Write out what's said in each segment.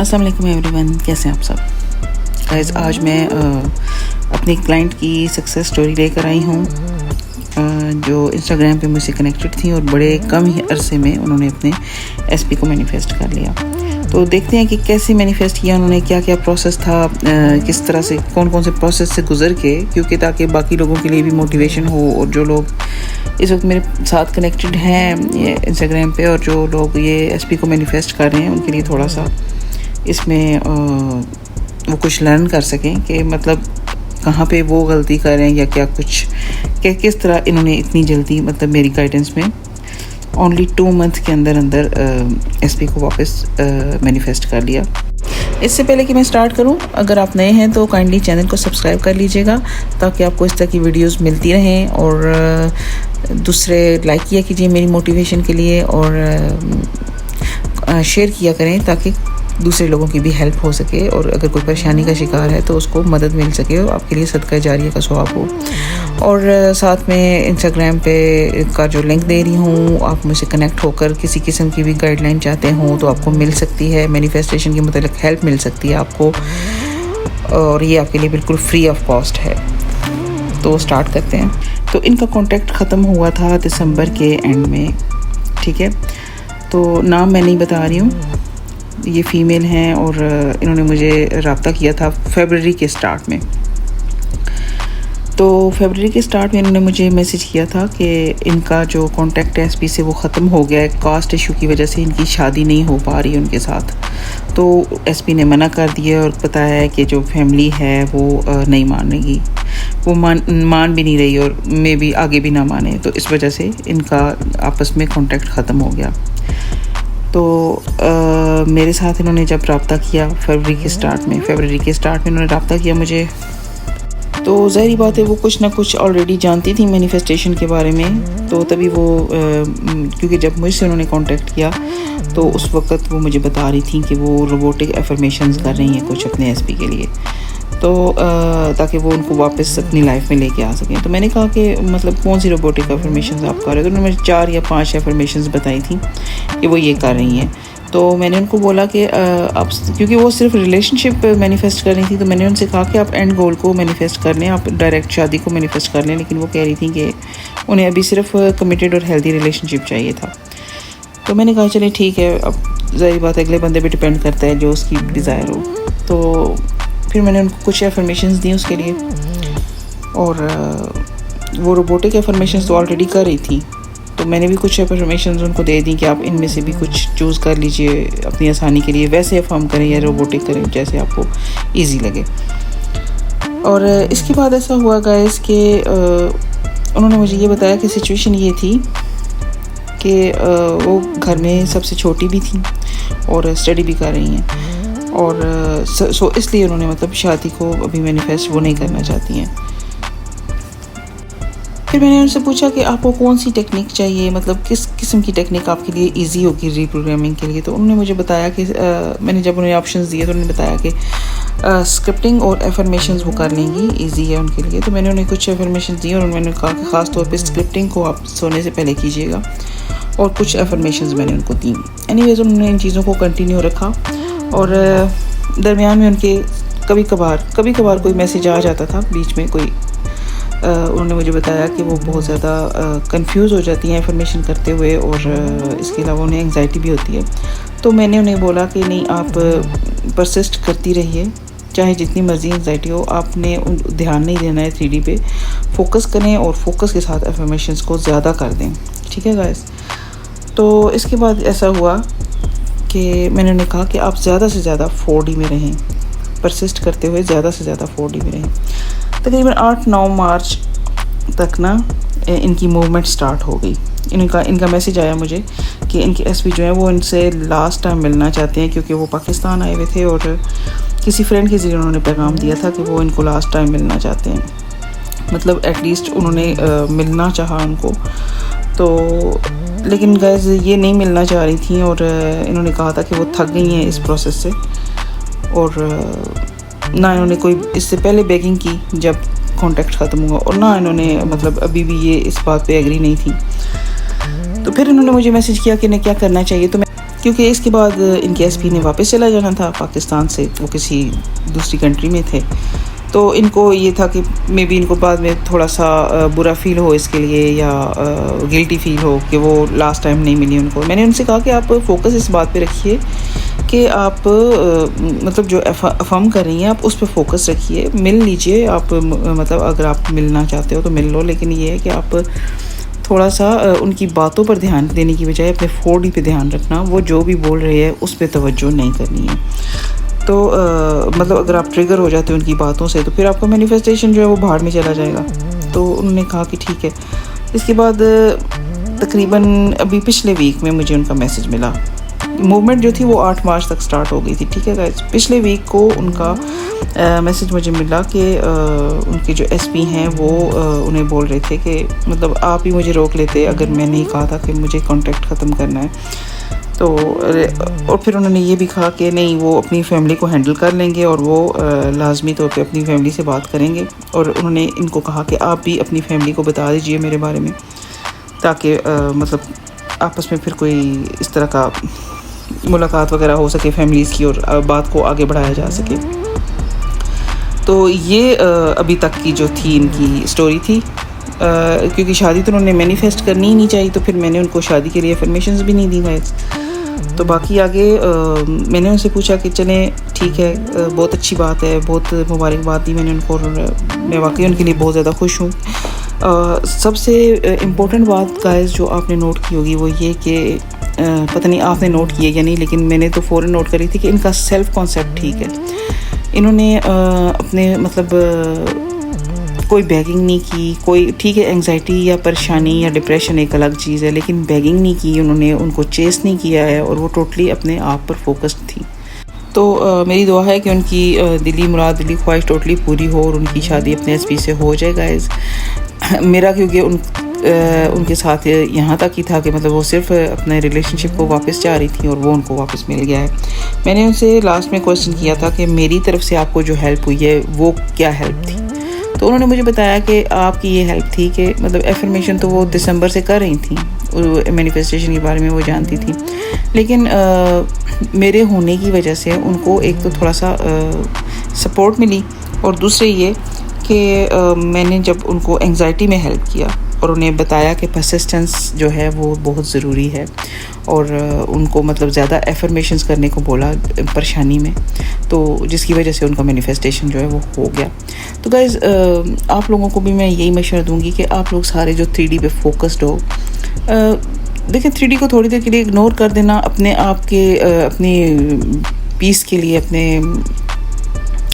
अस्सलाम वालेकुम एवरीवन, कैसे हैं आप सब गाइस। आज मैं अपने क्लाइंट की सक्सेस स्टोरी लेकर आई हूँ जो इंस्टाग्राम पे मुझसे कनेक्टेड थी और बड़े कम ही अरसे में उन्होंने अपने एसपी को मैनिफेस्ट कर लिया। तो देखते हैं कि कैसे मैनिफेस्ट किया उन्होंने, क्या क्या प्रोसेस था, किस तरह से कौन कौन से प्रोसेस से गुजर के, क्योंकि ताकि बाकी लोगों के लिए भी मोटिवेशन हो और जो लोग इस वक्त मेरे साथ कनेक्टेड हैं ये इंस्टाग्राम पे और जो लोग ये एसपी को मैनिफेस्ट कर रहे हैं उनके लिए थोड़ा सा इसमें वो कुछ लर्न कर सकें कि मतलब कहाँ पे वो गलती कर रहे हैं या क्या कुछ किस तरह इन्होंने इतनी जल्दी मतलब मेरी गाइडेंस में ओनली 2 मंथ के अंदर एसपी को वापस मैनिफेस्ट कर लिया। इससे पहले कि मैं स्टार्ट करूं, अगर आप नए हैं तो काइंडली चैनल को सब्सक्राइब कर लीजिएगा ताकि आपको इस तरह की वीडियोस मिलती रहें और दूसरे लाइक किया कीजिए मेरी मोटिवेशन के लिए और शेयर किया करें ताकि दूसरे लोगों की भी हेल्प हो सके और अगर कोई परेशानी का शिकार है तो उसको मदद मिल सके और आपके लिए सदका जारिया का सवाब हो। और साथ में इंस्टाग्राम पे का जो लिंक दे रही हूँ, आप मुझसे कनेक्ट होकर किसी किस्म की भी गाइडलाइन चाहते हो तो आपको मिल सकती है, मैनिफेस्टेशन के मतलब हेल्प मिल सकती है आपको और ये आपके लिए बिल्कुल फ्री ऑफ कॉस्ट है। तो स्टार्ट करते हैं। तो इनका कॉन्टैक्ट ख़त्म हुआ था दिसंबर के एंड में, ठीक है। तो नाम मैं नहीं बता रही हूँ, ये फ़ीमेल हैं और इन्होंने मुझे रब्ता किया था फरवरी के स्टार्ट में। तो फरवरी के स्टार्ट में इन्होंने मुझे मैसेज किया था कि इनका जो कॉन्टैक्ट है एसपी से वो ख़त्म हो गया है, कास्ट इशू की वजह से इनकी शादी नहीं हो पा रही उनके साथ। तो एसपी ने मना कर दिया और बताया है कि जो फैमिली है वो नहीं मानेगी, वो मान भी नहीं रही और मे भी आगे भी ना माने, तो इस वजह से इनका आपस में कॉन्टैक्ट ख़त्म हो गया। तो मेरे साथ इन्होंने जब रब्ता किया फरवरी के स्टार्ट में इन्होंने रब्ता किया मुझे, तो ज़ाहिर बात है वो कुछ ना कुछ ऑलरेडी जानती थी मैनिफेस्टेशन के बारे में। तो तभी वो क्योंकि जब मुझसे उन्होंने कांटेक्ट किया तो उस वक्त वो मुझे बता रही थी कि वो रोबोटिक एफर्मेशंस कर रही हैं कुछ अपने एसपी के लिए, तो ताकि वो उनको वापस अपनी लाइफ में लेके आ सकें। तो मैंने कहा कि मतलब कौन सी रोबोटिक एफर्मेशंस आप कर रहे हो, तो उन्होंने मुझे 4 या 5 एफर्मेशंस बताई थी कि वो ये कर रही हैं। तो मैंने उनको बोला कि आप, क्योंकि वो सिर्फ रिलेशनशिप मैनिफेस्ट कर रही थी, तो मैंने उनसे कहा कि आप एंड गोल को मैनिफेस्ट कर लें, आप डायरेक्ट शादी को मैनिफेस्ट कर लें, लेकिन वो कह रही थी कि उन्हें अभी सिर्फ कमिटेड और हेल्दी रिलेशनशिप चाहिए था। तो मैंने कहा चलिए ठीक है, अब ज़ाहिर बात अगले बंदे पे डिपेंड करता है जो उसकी डिज़ायर हो। तो फिर मैंने उनको कुछ एफर्मेशंस दी उसके लिए और वो रोबोटिक एफर्मेशंस तो ऑलरेडी कर रही थी, तो मैंने भी कुछ एफर्मेशंस उनको दे दी कि आप इनमें से भी कुछ चूज़ कर लीजिए अपनी आसानी के लिए, वैसे अफर्म करें या रोबोटिक करें जैसे आपको इजी लगे। और इसके बाद ऐसा हुआ गाइस कि उन्होंने मुझे ये बताया कि सिचुएशन ये थी कि वो घर में सबसे छोटी भी थी और स्टडी भी कर रही हैं और सो इसलिए उन्होंने मतलब शादी को अभी मैनिफेस्ट वो नहीं करना चाहती हैं। फिर मैंने उनसे पूछा कि आपको कौन सी टेक्निक चाहिए, मतलब किस किस्म की टेक्निक आपके लिए इजी होगी रीप्रोग्रामिंग के लिए। तो उन्होंने मुझे बताया कि मैंने जब उन्हें ऑप्शंस दिए तो उन्होंने बताया कि स्क्रिप्टिंग और एफर्मेशंस वो कर लेंगी, इजी है उनके लिए। तो मैंने उन्हें कुछ एफर्मेशंस दिए और मैंने कहा कि ख़ास तौर पे स्क्रिप्टिंग को आप सोने से पहले कीजिएगा और कुछ एफर्मेशंस मैंने उनको दी। एनीवेज उन्होंने इन चीज़ों को कंटिन्यू रखा और दरमियान में उनके कभी कभार कोई मैसेज आ जाता था बीच में कोई। उन्होंने मुझे बताया कि वो बहुत ज़्यादा कंफ्यूज हो जाती हैं इन्फॉर्मेशन करते हुए और इसके अलावा उन्हें एंग्जाइटी भी होती है। तो मैंने उन्हें बोला कि नहीं, आप परसिस्ट करती रहिए, चाहे जितनी मर्ज़ी एंग्जाइटी हो, आपने ध्यान नहीं देना है 3D पे, फोकस करें और फोकस के साथ एफर्मेशंस को ज़्यादा कर दें, ठीक है गाइस। तो इसके बाद ऐसा हुआ कि मैंने उन्हें कहा कि आप ज़्यादा से ज़्यादा 4D में रहें, परसिस्ट करते हुए ज़्यादा से ज़्यादा 4D में रहें। तकरीबन 8-9 मार्च तक ना इनकी मूवमेंट स्टार्ट हो गई। इनका मैसेज आया मुझे कि इनके एसपी जो है वो इनसे लास्ट टाइम मिलना चाहते हैं, क्योंकि वो पाकिस्तान आए हुए थे और किसी फ्रेंड के ज़रिए उन्होंने पैगाम दिया था कि वो इनको लास्ट टाइम मिलना चाहते हैं, मतलब एटलीस्ट उन्होंने मिलना चाहा उनको। तो लेकिन गाइस ये नहीं मिलना चाह रही थी और इन्होंने कहा था कि वो थक गई हैं इस प्रोसेस से और ना इन्होंने कोई इससे पहले बेगिंग की जब कॉन्टैक्ट ख़त्म हुआ और ना इन्होंने मतलब अभी भी ये इस बात पे एग्री नहीं थी। तो फिर इन्होंने मुझे मैसेज किया कि इन्हें क्या करना चाहिए। तो क्योंकि इसके बाद इनके एसपी ने वापस चला जाना था पाकिस्तान से, वो किसी दूसरी कंट्री में थे। तो इनको ये था कि मे बी इनको बाद में थोड़ा सा बुरा फील हो इसके लिए, या गिल्टी फील हो कि वो लास्ट टाइम नहीं मिली उनको। मैंने उनसे कहा कि आप फोकस इस बात पे रखिए कि आप मतलब जो अफर्म कर रही हैं आप उस पर फोकस रखिए, मिल लीजिए आप, मतलब अगर आप मिलना चाहते हो तो मिल लो, लेकिन ये है कि आप थोड़ा सा उनकी बातों पर ध्यान देने की बजाय अपने 4D पे ध्यान रखना। वो जो भी बोल रहे हैं उस पर तवज्जो नहीं करनी है। तो मतलब अगर आप ट्रिगर हो जाते हो उनकी बातों से तो फिर आपका मैनिफेस्टेशन जो है वो भाड़ में चला जाएगा। तो उन्होंने कहा कि ठीक है। इसके बाद तकरीबन अभी पिछले वीक में मुझे उनका मैसेज मिला। मूवमेंट जो थी वो 8 मार्च तक स्टार्ट हो गई थी, ठीक है गाइस। पिछले वीक को उनका मैसेज मुझे मिला कि उनके जो एसपी हैं वो उन्हें बोल रहे थे कि मतलब आप ही मुझे रोक लेते अगर मैंने ही कहा था कि मुझे कॉन्टैक्ट ख़त्म करना है। तो और फिर उन्होंने ये भी कहा कि नहीं, वो अपनी फैमिली को हैंडल कर लेंगे और वो लाजमी तौर पे अपनी फैमिली से बात करेंगे। और उन्होंने इनको कहा कि आप भी अपनी फैमिली को बता दीजिए मेरे बारे में, ताकि मतलब आपस में फिर कोई इस तरह का मुलाकात वगैरह हो सके फैमिलीज़ की और बात को आगे बढ़ाया जा सके। तो ये अभी तक की जो थी इनकी स्टोरी थी। क्योंकि शादी तो उन्होंने मैनिफेस्ट करनी ही नहीं चाहिए, तो फिर मैंने उनको शादी के लिए अफर्मेशंस भी नहीं दी गाइस। तो बाकी आगे मैंने उनसे पूछा कि चलें ठीक है, बहुत अच्छी बात है, बहुत मुबारकबाद दी मैंने उनको, और मैं वाकई उनके लिए बहुत ज़्यादा खुश हूँ। सबसे इम्पोर्टेंट बात गाइस जो आपने नोट की होगी वो ये कि पता नहीं आपने नोट की है या नहीं, लेकिन मैंने तो फ़ौरन नोट करी थी कि इनका सेल्फ़ कॉन्सेप्ट ठीक है। इन्होंने अपने मतलब कोई बैगिंग नहीं की, कोई ठीक है एंग्जाइटी या परेशानी या डिप्रेशन एक अलग चीज़ है, लेकिन बैगिंग नहीं की उन्होंने, उनको चेस नहीं किया है, और वो टोटली अपने आप पर फोकस्ड थी। तो मेरी दुआ है कि उनकी दिली मुराद, दिली ख्वाहिश टोटली पूरी हो और उनकी शादी अपने एसपी से हो जाए गाइस। मेरा क्योंकि उनके साथ यहाँ तक ही था कि मतलब वो सिर्फ अपने रिलेशनशिप को वापस चाह रही थी और वो उनको वापस मिल गया है। मैंने उनसे लास्ट में क्वेश्चन किया था कि मेरी तरफ से आपको जो हेल्प हुई है वो क्या हेल्प थी। तो उन्होंने मुझे बताया कि आपकी ये हेल्प थी कि मतलब एफर्मेशन तो वो दिसंबर से कर रही थी, मैनिफेस्टेशन के बारे में वो जानती थी, लेकिन मेरे होने की वजह से उनको एक तो थोड़ा सा सपोर्ट मिली, और दूसरे ये कि मैंने जब उनको एंग्जाइटी में हेल्प किया और उन्हें बताया कि परसिस्टेंस जो है वो बहुत ज़रूरी है, और उनको मतलब ज़्यादा एफर्मेशंस करने को बोला परेशानी में, तो जिसकी वजह से उनका मैनिफेस्टेशन जो है वो हो गया। तो गाइज़ आप लोगों को भी मैं यही मशवरा दूंगी कि आप लोग सारे जो 3D पे फोकस्ड हो, देखिए 3D को थोड़ी देर के लिए इग्नोर कर देना अपने आप के अपनी पीस के लिए,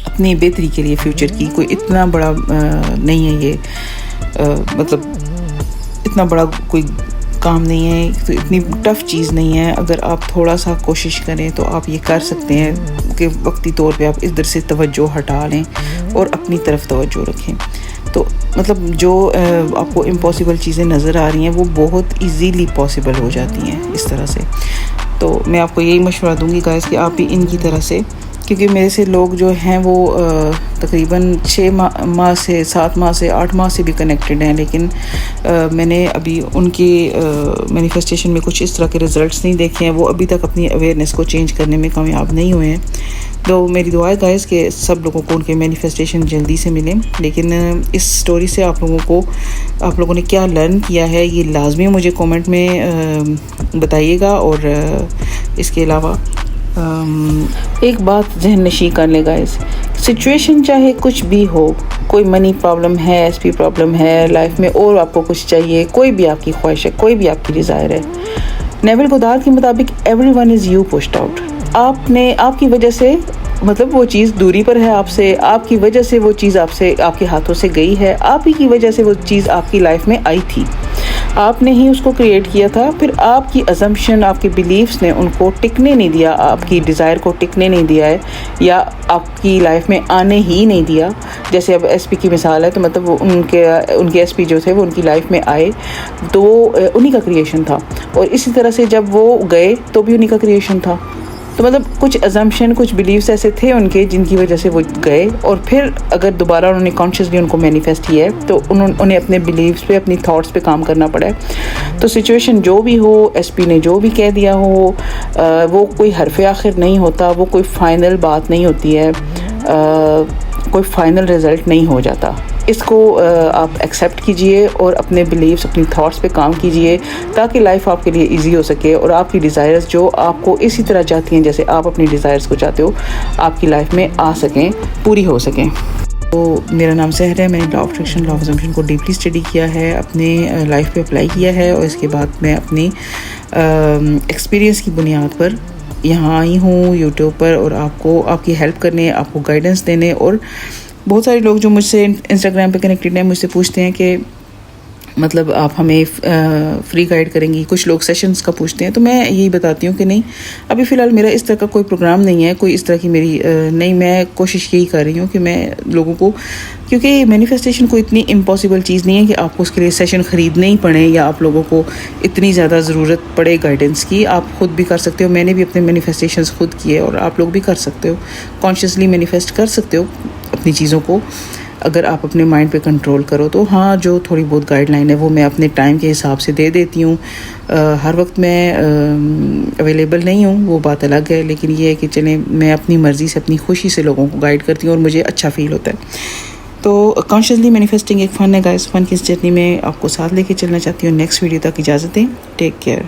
अपनी बेहतरी के लिए, फ्यूचर की कोई इतना बड़ा नहीं है ये, मतलब इतना बड़ा कोई काम नहीं है, तो इतनी टफ़ चीज़ नहीं है। अगर आप थोड़ा सा कोशिश करें तो आप ये कर सकते हैं कि वक्ती तौर पे आप इधर से तवज्जो हटा लें और अपनी तरफ तवज्जो रखें। तो मतलब जो आपको इम्पॉसिबल चीज़ें नज़र आ रही हैं वो बहुत इजीली पॉसिबल हो जाती हैं इस तरह से। तो मैं आपको यही मशवरा दूंगी गाइस कि आप भी इनकी तरह से, क्योंकि मेरे से लोग जो हैं वो तकरीबन 6 माह से 7 माह से 8 माह से भी कनेक्टेड हैं, लेकिन मैंने अभी उनके मैनिफेस्टेशन में कुछ इस तरह के रिज़ल्ट्स नहीं देखे हैं। वो अभी तक अपनी अवेयरनेस को चेंज करने में कामयाब नहीं हुए हैं। तो मेरी दुआ है गाइस कि सब लोगों को उनके मैनिफेस्टेशन जल्दी से मिलें। लेकिन इस स्टोरी से आप लोगों ने क्या लर्न किया है ये लाजमी मुझे कमेंट में बताइएगा। और इसके अलावा एक बात जहन नशी कर ले गाइस, सिचुएशन चाहे कुछ भी हो, कोई मनी प्रॉब्लम है, एसपी प्रॉब्लम है लाइफ में, और आपको कुछ चाहिए, कोई भी आपकी ख्वाहिश है, कोई भी आपकी डिज़ायर है, नेविल गोदार्ड के मुताबिक everyone is you pushed out. आपकी वजह से मतलब वो चीज़ दूरी पर है आपसे, आपकी वजह से वो चीज़ आपसे आपके हाथों से गई है, आप ही की वजह से वो चीज़ आपकी लाइफ में आई थी, आपने ही उसको क्रिएट किया था। फिर आपकी अजम्पशन, आपके बिलीव्स ने उनको टिकने नहीं दिया, आपकी डिज़ायर को टिकने नहीं दिया है, या आपकी लाइफ में आने ही नहीं दिया। जैसे अब एसपी की मिसाल है, तो मतलब वो उनके एसपी जो थे वो उनकी लाइफ में आए तो उन्हीं का क्रिएशन था, और इसी तरह से जब वो गए तो भी उन्हीं का क्रिएशन था। तो मतलब कुछ अजम्पशन, कुछ बिलीव्स ऐसे थे उनके जिनकी वजह से वो गए, और फिर अगर दोबारा उन्होंने कॉन्शियसली उनको मैनिफेस्ट किया है तो उन्हें अपने बिलीव्स पे, अपनी थॉट्स पे काम करना पड़ा है। तो सिचुएशन जो भी हो, एसपी ने जो भी कह दिया हो, वो कोई हरफ आखिर नहीं होता, वो कोई फ़ाइनल बात नहीं होती है, कोई फ़ाइनल रिज़ल्ट नहीं हो जाता। इसको आप एक्सेप्ट कीजिए और अपने बिलीव्स, अपनी थॉट्स पे काम कीजिए ताकि लाइफ आपके लिए इजी हो सके और आपकी डिज़ायर्स जो आपको इसी तरह चाहती हैं जैसे आप अपनी डिज़ायर्स को चाहते हो, आपकी लाइफ में आ सकें, पूरी हो सकें। तो मेरा नाम सहर है। मैंने law of attraction, law of assumption को डीपली स्टडी किया है, अपने लाइफ पे अप्लाई किया है, और इसके बाद मैं अपनी एक्सपीरियंस की बुनियाद पर यहाँ आई हूँ यूट्यूब पर, और आपको, आपकी हेल्प करने, आपको गाइडेंस देने। और बहुत सारे लोग जो मुझसे इंस्टाग्राम पे कनेक्टेड हैं मुझसे पूछते हैं कि मतलब आप हमें फ्री गाइड करेंगी, कुछ लोग सेशंस का पूछते हैं, तो मैं यही बताती हूँ कि नहीं, अभी फ़िलहाल मेरा इस तरह का कोई प्रोग्राम नहीं है, कोई इस तरह की मेरी नहीं, मैं कोशिश यही कर रही हूँ कि मैं लोगों को, क्योंकि मैनिफेस्टेशन कोई इतनी इम्पॉसिबल चीज़ नहीं है कि आपको उसके लिए सेशन ख़रीदने ही पड़े या आप लोगों को इतनी ज़्यादा ज़रूरत पड़े गाइडेंस की। आप ख़ुद भी कर सकते हो, मैंने भी अपने मैनिफेस्टेशंस खुद किए और आप लोग भी कर सकते हो, कॉन्शियसली मैनिफेस्ट कर सकते हो अपनी चीज़ों को अगर आप अपने माइंड पे कंट्रोल करो तो। हाँ, जो थोड़ी बहुत गाइडलाइन है वो मैं अपने टाइम के हिसाब से दे देती हूँ। हर वक्त मैं अवेलेबल नहीं हूँ, वो बात अलग है, लेकिन ये है कि चलें, मैं अपनी मर्ज़ी से, अपनी खुशी से लोगों को गाइड करती हूँ और मुझे अच्छा फ़ील होता है। तो कॉन्शियसली मैनिफेस्टिंग एक फ़न है गाइस। फ़न की इस जर्नी में आपको साथ लेके चलना चाहती हूँ। नेक्स्ट वीडियो तक इजाज़त दें। Take care.